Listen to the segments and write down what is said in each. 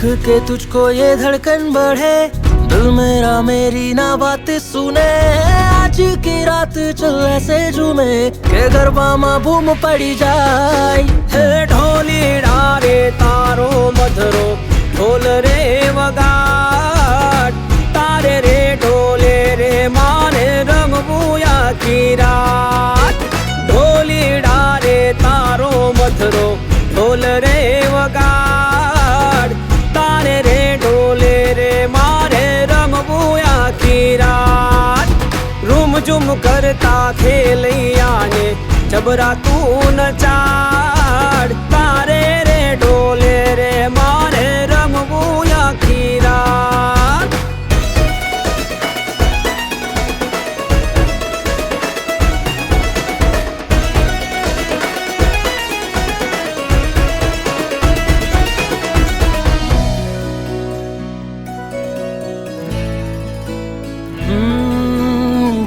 के तुझको ये धड़कन बढ़े, दिल मेरा मेरी ना बात सुने। आज की रात चल ऐसे झूमे के गरबा में बूम पड़ी जाए। हे ढोली डारे तारो मधरो ढोल रे वगाड़, तारे रे ढोले रे माने रंग बुया की रात। ढोली डारे तारो मधरो ढोल रे वगाड़, तारे रे ढोले रे मारे रंग बुया की रात। रूम झुम करता खेलिया ने जबरा तू न चाड़, तारे रे ढोले रे मारे रंग बुया की रात।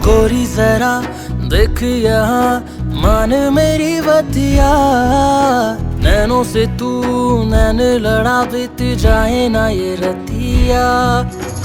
गोरी जरा देख यहाँ मान मेरी बतिया, नैनों से तू नैन लड़ा बीत जाए ना ये रतिया।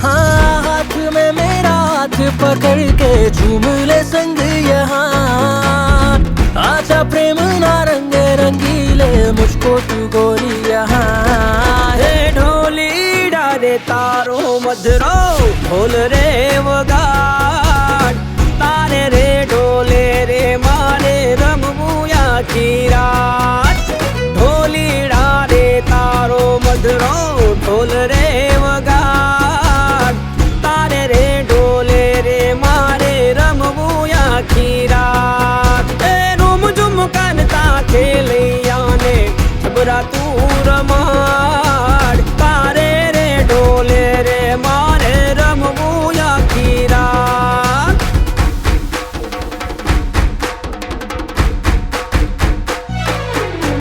हाँ हाथ में मेरा हाथ पकड़ के झूम ले संग यहाँ, आजा प्रेम ना रंगे रंगीले मुझको तू गोरी यहाँ। हे ढोली डारे तारो मधरो ढोल रे वगाड़, तारे रे ढोले रे मारे रंग बुया की रात। ढोली डारे तारो मधरो ढोल रे वगाड़, तारे रे ढोले रे मारे रंग बुया की रात। ए रूम झुम करता खेलिया ने जबरा तू रमा।